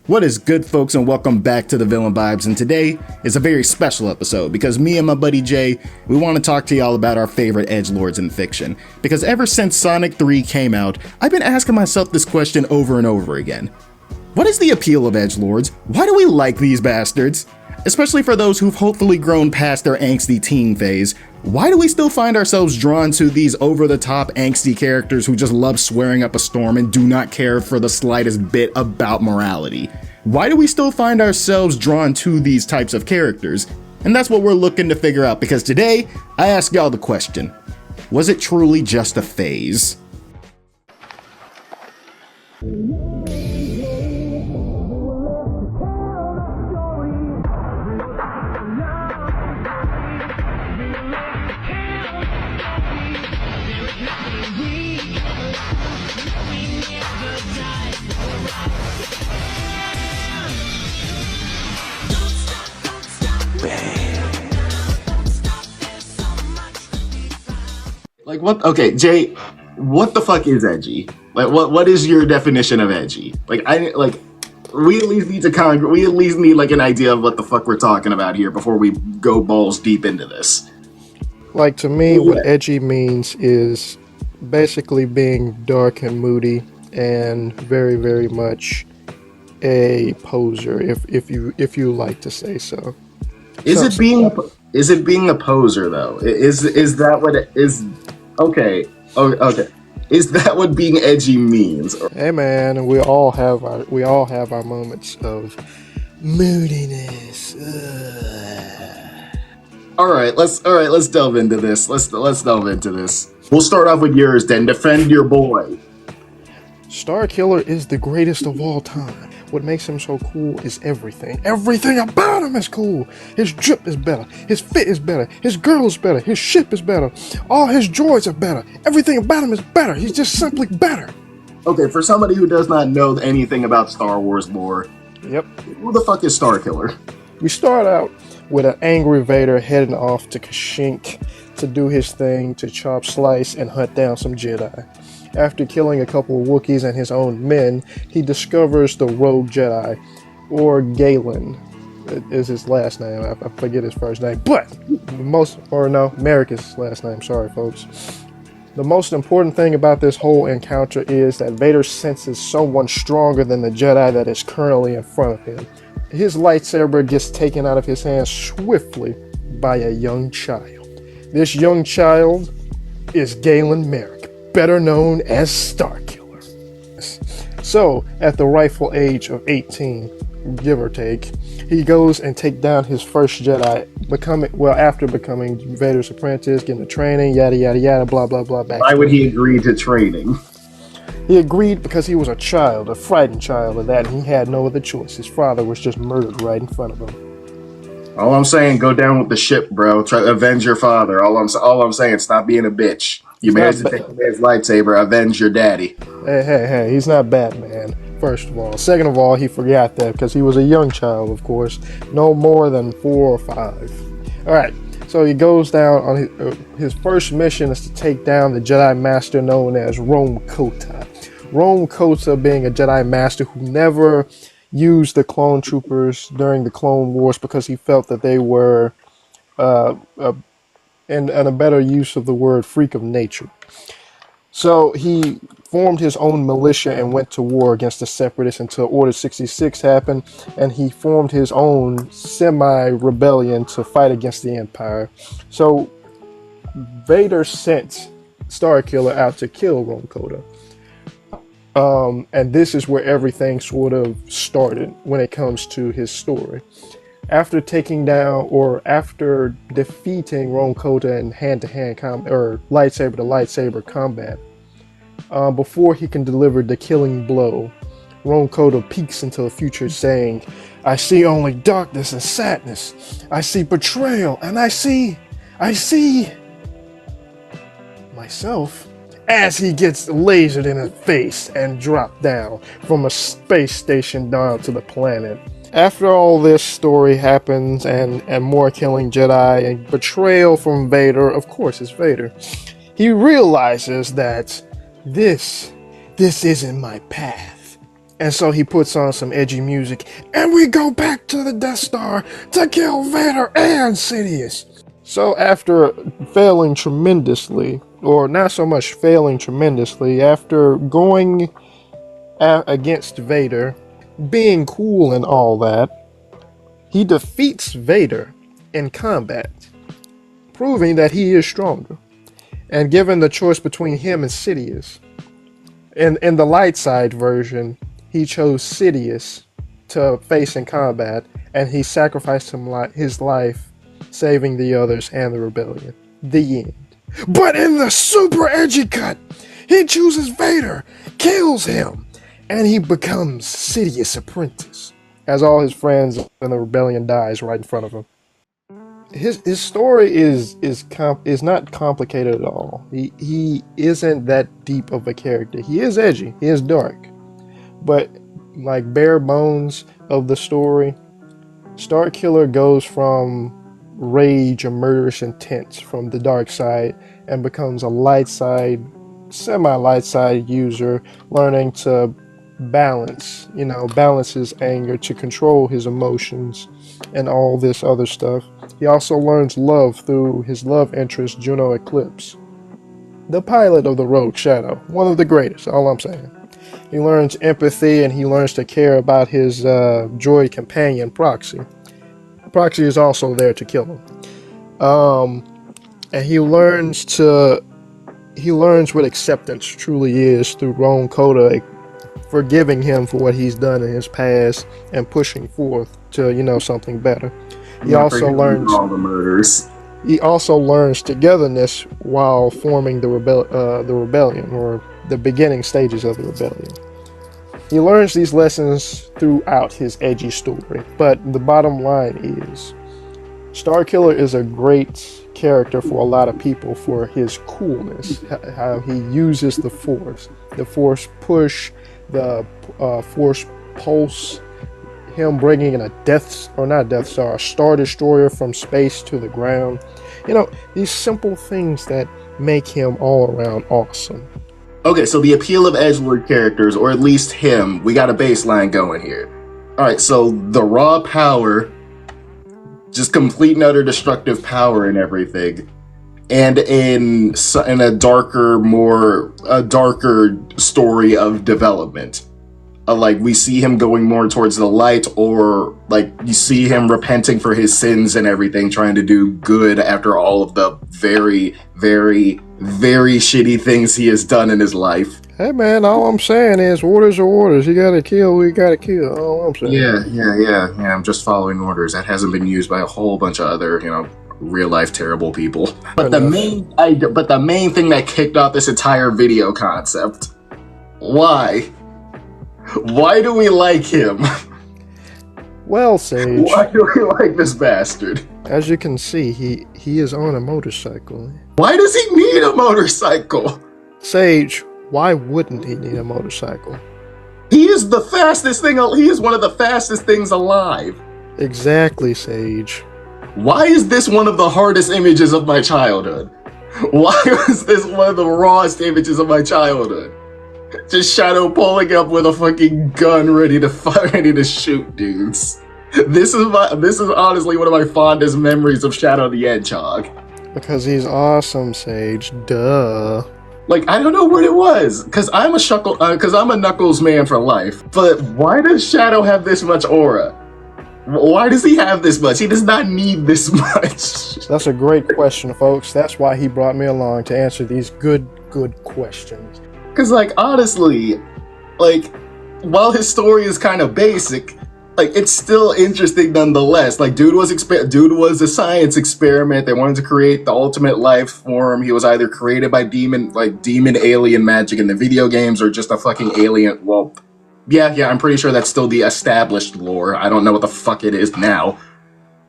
What is good, folks, and welcome back to the Villain Vibes. And today is a very special episode because me and my buddy Jay, we want to talk to y'all about our favorite edgelords in fiction. Because ever since Sonic 3 came out, I've been asking myself this question over and over again. What is the appeal of edgelords? Why do we like these bastards? Especially for those who've hopefully grown past their angsty teen phase, why do we still find ourselves drawn to these over-the-top angsty characters who just love swearing up a storm and do not care for the slightest bit about morality? Why do we still find ourselves drawn to these types of characters? And that's what we're looking to figure out, because today, I ask y'all the question, was it truly just a phase? Like, what? Okay, Jay, what the fuck is edgy? Like, what is your definition of edgy? Like, we at least need to we at least need like an idea of what the fuck we're talking about here before we go balls deep into this. Like, to me, what edgy means is basically being dark and moody and very, very much a poser, if you like to say so. Is it being a poser though? Is that what it is? Okay. Is that what being edgy means? Hey man, we all have our moments of moodiness. All right, let's delve into this. Let's delve into this. We'll start off with yours then. Defend your boy. Starkiller is the greatest of all time. What makes him so cool is everything. Everything about him is cool. His drip is better. His fit is better. His girl is better. His ship is better. All his droids are better. Everything about him is better. He's just simply better. Okay, for somebody who does not know anything about Star Wars lore, yep. Who the fuck is Starkiller? We start out with an angry Vader heading off to Kashyyyk to do his thing, to chop, slice, and hunt down some Jedi. After killing a couple of Wookiees and his own men, he discovers the rogue Jedi, or Galen is his last name. I forget his first name, but Merrick is his last name. Sorry, folks. The most important thing about this whole encounter is that Vader senses someone stronger than the Jedi that is currently in front of him. His lightsaber gets taken out of his hands swiftly by a young child. This young child is Galen Merrick, better known as Starkiller. So, at the rightful age of 18, give or take, he goes and takes down his first Jedi, after becoming Vader's apprentice, getting the training, yada yada yada, blah blah blah. Why would he agree to training? He agreed because he was a child, a frightened child of that, and he had no other choice. His father was just murdered right in front of him. All I'm saying, go down with the ship, bro. Try to avenge your father. All I'm saying, stop being a bitch. You managed to take his lightsaber, avenge your daddy. Hey, he's not Batman, first of all. Second of all, he forgot that because he was a young child, of course. No more than 4 or 5. Alright, so he goes down on his first mission is to take down the Jedi Master known as Rome Kota. Rome Kota being a Jedi Master who never used the clone troopers during the Clone Wars because he felt that they were and a better use of the word freak of nature. So he formed his own militia and went to war against the Separatists until Order 66 happened, and he formed his own semi-rebellion to fight against the Empire. So Vader sent Starkiller out to kill Rome Kota. And this is where everything sort of started when it comes to his story. After taking down or after defeating Rome Kota in hand-to-hand combat or lightsaber-to-lightsaber combat, before he can deliver the killing blow, Rome Kota peeks into the future saying, "I see only darkness and sadness. I see betrayal, and I see myself." As he gets lasered in the face and dropped down from a space station down to the planet. After all this story happens and more killing Jedi and betrayal from Vader, of course it's Vader, he realizes that this isn't my path. And so he puts on some edgy music, and we go back to the Death Star to kill Vader and Sidious. So after failing tremendously, or not so much failing tremendously, after going against Vader, being cool and all that, he defeats Vader in combat, proving that he is stronger. And given the choice between him and Sidious, in the light side version, he chose Sidious to face in combat, and he sacrificed his life, saving the others and the rebellion. The end. But in the super edgy cut, he chooses Vader, kills him, and he becomes Sidious' apprentice, as all his friends and the rebellion dies right in front of him. His story is not complicated at all. He isn't that deep of a character. He is edgy. He is dark. But like bare bones of the story, Starkiller goes from rage and murderous intent from the dark side and becomes a light side, semi-light side user, learning to balance his anger, to control his emotions and all this other stuff. He also learns love through his love interest, Juno Eclipse, the pilot of the Rogue Shadow, one of the greatest, all I'm saying. He learns empathy, and he learns to care about his droid companion, Proxy. Proxy is also there to kill him. And he learns what acceptance truly is through Roan Coda forgiving him for what he's done in his past and pushing forth to, something better. He also learns all the murders. He also learns togetherness while forming the rebellion, or the beginning stages of the rebellion. He learns these lessons throughout his edgy story, but the bottom line is, Starkiller is a great character for a lot of people for his coolness, how he uses the Force push, the Force pulse, him bringing in a Star Destroyer from space to the ground. These simple things that make him all around awesome. Okay, so the Appeal of Edgelord characters, or at least him, we got a baseline going here. Alright, so the raw power, just complete and utter destructive power and everything, and in a darker story of development. Like, we see him going more towards the light, or like you see him repenting for his sins and everything, trying to do good after all of the very, very, very shitty things he has done in his life. Hey man, all I'm saying is orders are orders. You gotta kill, we gotta kill. All I'm saying. Yeah. I'm just following orders. That hasn't been used by a whole bunch of other, real life terrible people. But the main thing that kicked off this entire video concept, why do we like him? Well, Sage, why do we like this bastard? As you can see, he is on a motorcycle. Why does he need a motorcycle? Sage, why wouldn't he need a motorcycle? He is the fastest thing. He is one of the fastest things alive. Exactly, Sage. Why is this one of the hardest images of my childhood? Why was this one of the rawest images of my childhood? Just Shadow pulling up with a fucking gun ready to shoot dudes. This is honestly one of my fondest memories of Shadow the Hedgehog. Because he's awesome, Sage. Duh. Like, I don't know what it was, because I'm a Knuckles man for life. But why does Shadow have this much aura? Why does he have this much? He does not need this much. That's a great question, folks. That's why he brought me along, to answer these good questions. Because, like, honestly, like, while his story is kind of basic, like, it's still interesting nonetheless. Like, dude was a science experiment. They wanted to create the ultimate life form. He was either created by demon alien magic in the video games, or just a fucking alien. Well, yeah, I'm pretty sure that's still the established lore. I don't know what the fuck it is now.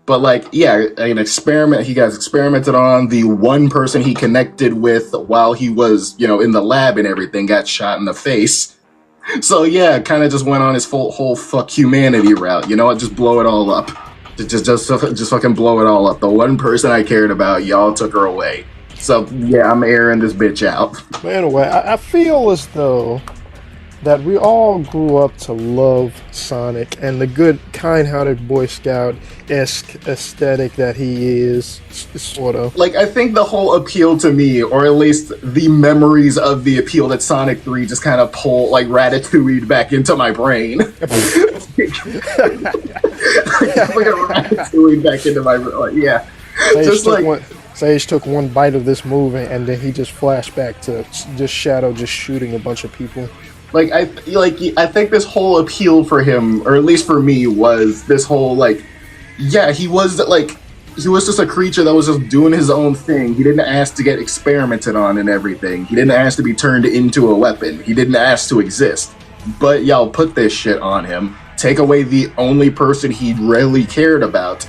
But, like, yeah, an experiment, he got experimented on. The one person he connected with while he was, in the lab and everything got shot in the face. So, yeah, kind of just went on his whole fuck humanity route. You know what? Just blow it all up. Just fucking blow it all up. The one person I cared about, y'all took her away. So, yeah, I'm airing this bitch out. But anyway, I feel as though that we all grew up to love Sonic and the good, kind-hearted Boy Scout-esque aesthetic that he is, sort of. Like, I think the whole appeal to me, or at least the memories of the appeal that Sonic 3 just kind of pull, like, Ratatouille back into my brain. Like a Ratatouille back into my brain. Like, yeah. Sage took one bite of this movie, and then he just flashed back to just Shadow just shooting a bunch of people. I think this whole appeal for him, or at least for me, was this whole he was just a creature that was just doing his own thing. He didn't ask to get experimented on and everything. He didn't ask to be turned into a weapon. He didn't ask to exist. But y'all put this shit on him. Take away the only person he really cared about.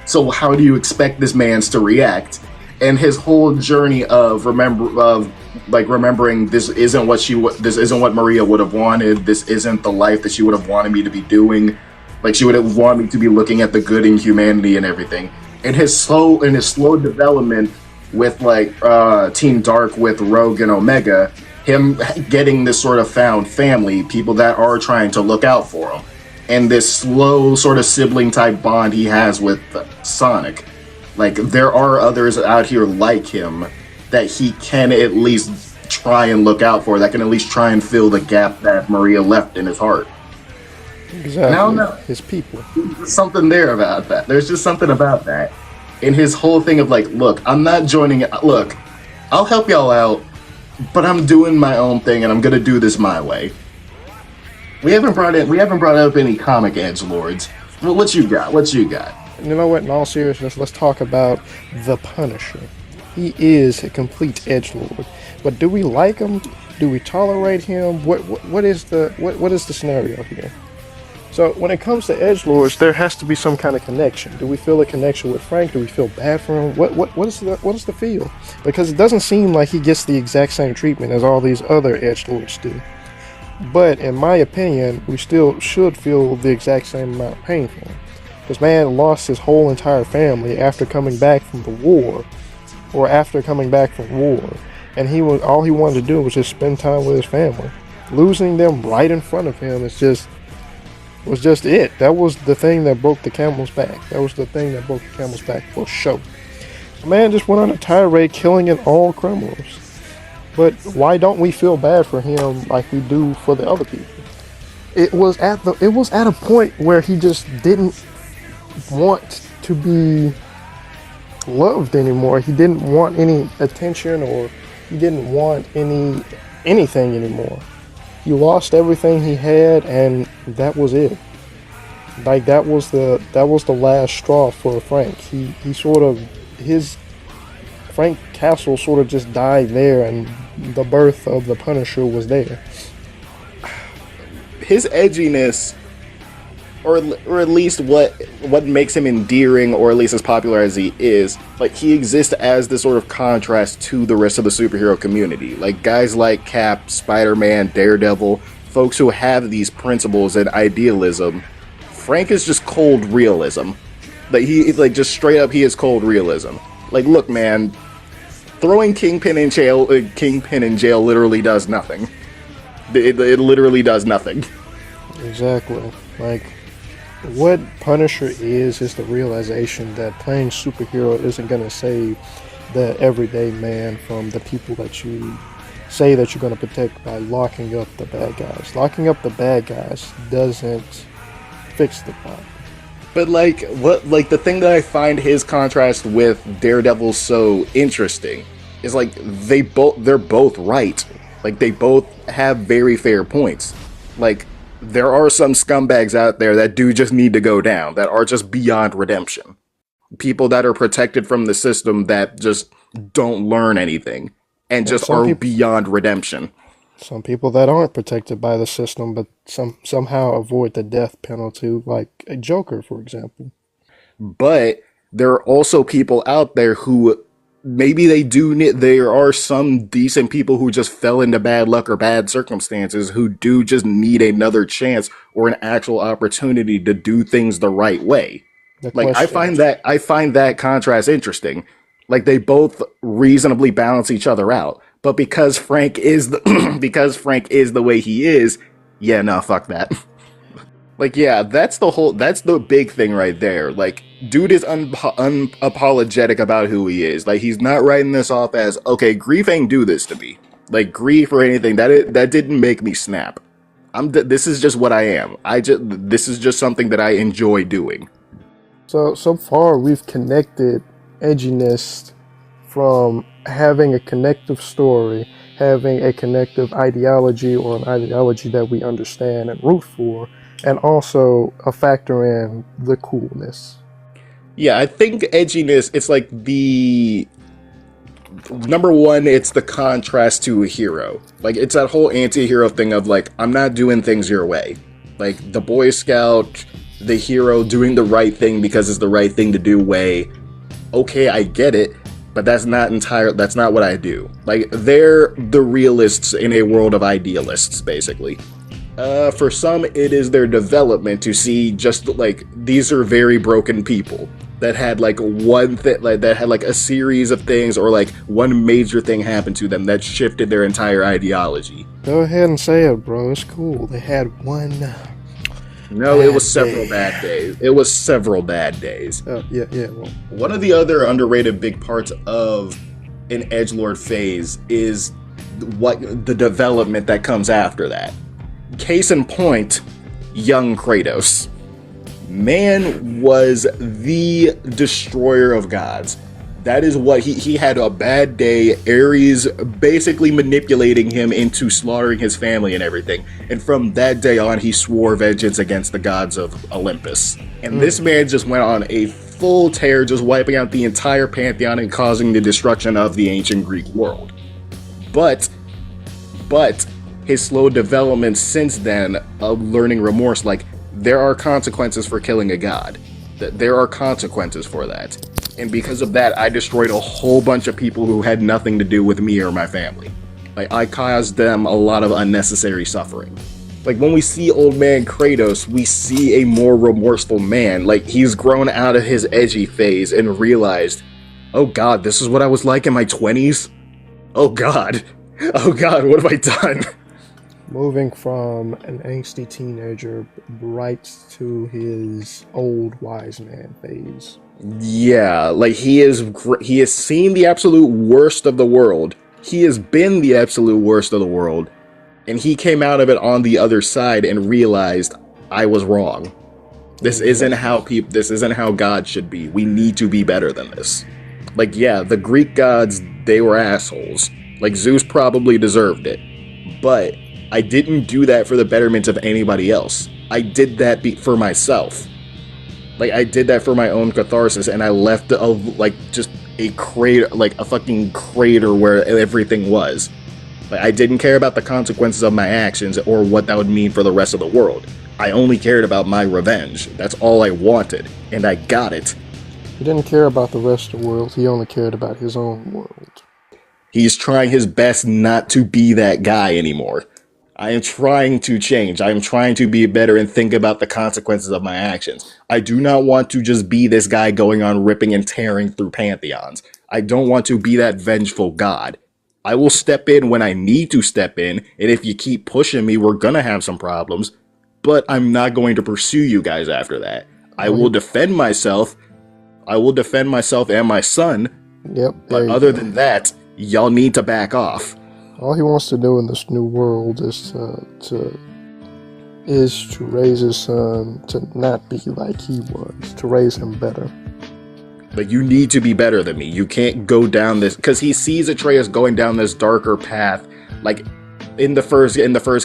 So how do you expect this man to react? And his whole journey of remembering this isn't what Maria would have wanted. This isn't the life that she would have wanted me to be doing. Like, she would have wanted me to be looking at the good in humanity and everything. And his slow development with Team Dark with Rogue and Omega, him getting this sort of found family, people that are trying to look out for him, and this slow sort of sibling type bond he has with Sonic. Like, there are others out here like him that he can at least try and look out for, that can at least try and fill the gap that Maria left in his heart. Exactly. Now, his people. There's something there about that. There's just something about that. And his whole thing of look, I'm not joining it. Look, I'll help y'all out, but I'm doing my own thing and I'm gonna do this my way. We haven't brought up any comic edgelords. Well, what you got? You know what? In all seriousness, let's talk about the Punisher. He is a complete edgelord, but do we like him? Do we tolerate him? What is the scenario here? So when it comes to edgelords, there has to be some kind of connection. Do we feel a connection with Frank? Do we feel bad for him? What is the feel? Because it doesn't seem like he gets the exact same treatment as all these other edgelords do. But in my opinion, we still should feel the exact same amount of pain for him. This man lost his whole entire family after coming back from war, and all he wanted to do was just spend time with his family. Losing them right in front of him was just it. That was the thing that broke the camel's back. For sure. The man just went on a tirade, killing all criminals. But why don't we feel bad for him like we do for the other people? It was at a point where he just didn't want to be loved anymore. He didn't want any attention, or he didn't want anything anymore. He lost everything he had, and that was it. Like, that was the last straw for Frank. Frank Castle sort of just died there, and the birth of the Punisher was there. His edginess, or at least what makes him endearing, or at least as popular as he is, like, he exists as this sort of contrast to the rest of the superhero community. Like, guys like Cap, Spider-Man, Daredevil, folks who have these principles and idealism. Frank is just cold realism. Just straight up, he is cold realism. Like, look, man, throwing Kingpin in jail literally does nothing. It literally does nothing. Exactly. Like, what Punisher is the realization that playing superhero isn't going to save the everyday man from the people that you say that you're going to protect by locking up the bad guys. Locking up the bad guys doesn't fix the problem. But the thing that I find his contrast with Daredevil so interesting is they're both right. Like, they both have very fair points. Like, there are some scumbags out there that do just need to go down, that are just beyond redemption. People that are protected from the system that just don't learn anything and just are beyond redemption. Some people that aren't protected by the system but somehow avoid the death penalty, like a Joker, for example. But there are also people out there who maybe there are some decent people who just fell into bad luck or bad circumstances who do just need another chance or an actual opportunity to do things the right way. I find that contrast interesting. Like, they both reasonably balance each other out. But because Frank is the way he is, Yeah, no, fuck that. Like, yeah, that's the big thing right there. Like, dude is unapologetic about who he is. Like, he's not writing this off as, okay, grief ain't do this to me. Like, grief or anything, that didn't make me snap. This is just what I am. This is just something that I enjoy doing. So far we've connected edginess from having a connective story, having a connective ideology or an ideology that we understand and root for, and also a factor in the coolness. Yeah, I think edginess, it's like the number one, it's the contrast to a hero. Like, it's that whole anti-hero thing of, like, I'm not doing things your way. Like, the Boy Scout, the hero doing the right thing because it's the right thing to do way. Okay, I get it, but that's not what I do. Like, they're the realists in a world of idealists, basically. For some, it is their development to see just, like, these are very broken people that had, like, one thing, like, that had, like, a series of things or, like, one major thing happen to them that shifted their entire ideology. Go ahead and say it, bro. It's cool. They had one. No, it was several bad days. It was several bad days. Yeah. Well, one of the other underrated big parts of an edgelord phase is the development that comes after that. Case in point, young Kratos. Man was the destroyer of gods. That is what he had a bad day. Ares basically manipulating him into slaughtering his family and everything. And from that day on, he swore vengeance against the gods of Olympus. And this man just went on a full tear, just wiping out the entire pantheon and causing the destruction of the ancient Greek world. But his slow development since then of learning remorse, like, there are consequences for killing a god. There are consequences for that. And because of that, I destroyed a whole bunch of people who had nothing to do with me or my family. Like, I caused them a lot of unnecessary suffering. Like, when we see old man Kratos, we see a more remorseful man. Like, he's grown out of his edgy phase and realized, oh god, this is what I was like in my 20s? Oh god, what have I done? moving from an angsty teenager right to his old wise man phase. Yeah, like, he has seen the absolute worst of the world. He has been the absolute worst of the world. And he came out of it on the other side and realized, I was wrong. This isn't how God should be. We need to be better than this. Like, yeah, the Greek gods, they were assholes. Like, Zeus probably deserved it. But I didn't do that for the betterment of anybody else. I did that for myself. Like, I did that for my own catharsis, and I left just a crater, like a fucking crater where everything was. Like, I didn't care about the consequences of my actions or what that would mean for the rest of the world. I only cared about my revenge. That's all I wanted, and I got it. He didn't care about the rest of the world. He only cared about his own world. He's trying his best not to be that guy anymore. I am trying to change. I am trying to be better and think about the consequences of my actions. I do not want to just be this guy going on ripping and tearing through pantheons. I don't want to be that vengeful god. I will step in when I need to step in, and if you keep pushing me, we're gonna have some problems. But I'm not going to pursue you guys after that. I will defend myself. I will defend myself and my son. Yep. But other than that, y'all need to back off. All he wants to do in this new world is to raise his son to not be like he was, to raise him better. But you need to be better than me. You can't go down this, because he sees Atreus going down this darker path, like in the first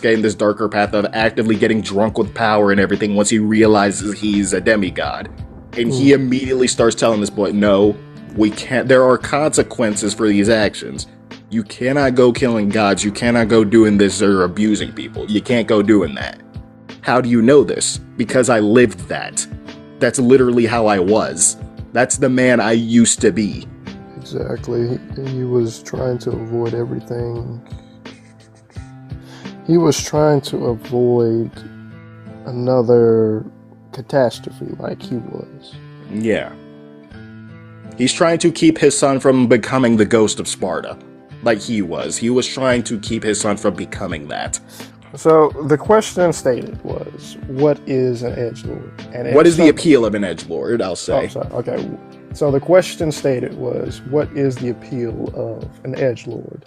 game, this darker path of actively getting drunk with power and everything once he realizes he's a demigod. And he immediately starts telling this boy, no, we can't, there are consequences for these actions. You cannot go killing gods. You cannot go doing this or abusing people. You can't go doing that. How do you know this? Because I lived that. That's literally how I was. That's the man I used to be. Exactly. He was trying to avoid everything. He was trying to avoid another catastrophe like he was. Yeah. He's trying to keep his son from becoming the ghost of Sparta. Like he was. He was trying to keep his son from becoming that. So the question stated was, what is an edgelord? And what is the appeal of an edgelord, I'll say. Oh, sorry. Okay. So the question stated was, what is the appeal of an edgelord?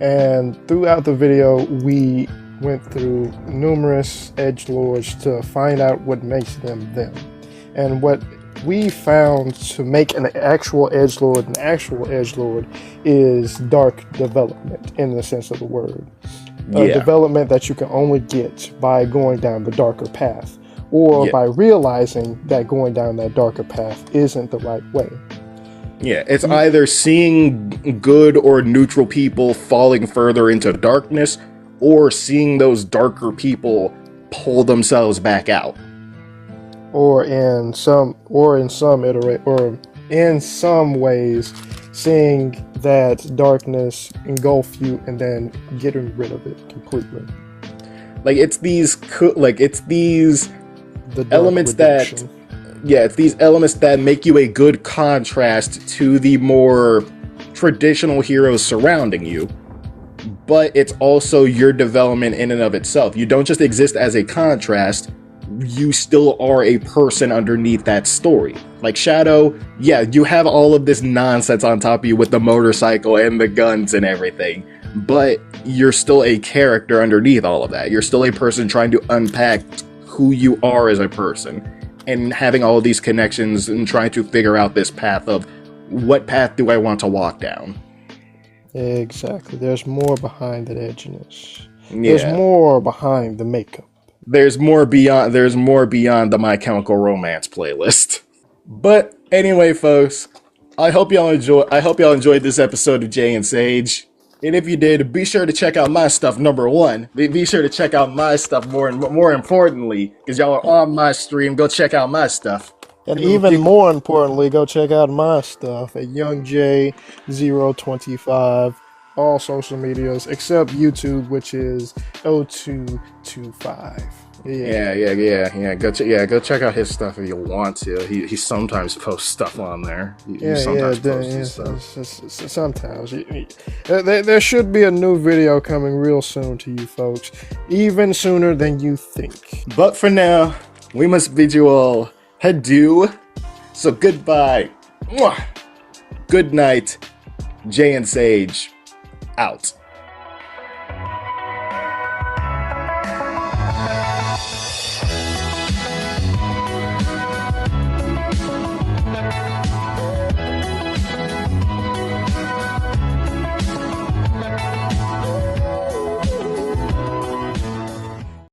And throughout the video, we went through numerous edgelords to find out what makes them them. And what we found to make an actual edgelord is dark development in the sense of the word. Development that you can only get by going down the darker path, or by realizing that going down that darker path isn't the right way. Yeah, it's either seeing good or neutral people falling further into darkness, or seeing those darker people pull themselves back out. Or in some ways, seeing that darkness engulf you and then getting rid of it completely. It's these elements reduction. it's these elements that make you a good contrast to the more traditional heroes surrounding you, but it's also your development in and of itself. You don't just exist as a contrast, you still are a person underneath that story. Like Shadow, you have all of this nonsense on top of you with the motorcycle and the guns and everything, but you're still a character underneath all of that. You're still a person trying to unpack who you are as a person, and having all of these connections and trying to figure out this path of what path do I want to walk down. Exactly. There's more behind that edginess. There's more behind the makeup. There's more beyond the My Chemical Romance playlist. But anyway, folks, I hope y'all enjoyed this episode of Jay and Sage. And if you did, be sure to check out my stuff, number one. Be sure to check out my stuff more importantly, because y'all are on my stream. Go check out my stuff. And even more importantly, go check out my stuff at YoungJ025. All social medias except YouTube, which is 0225. Yeah. Go check out his stuff if you want to. He sometimes posts stuff on there. Sometimes. There should be a new video coming real soon to you folks, even sooner than you think. But for now, we must bid you all adieu. So goodbye. Mwah. Good night. Jay and Sage out.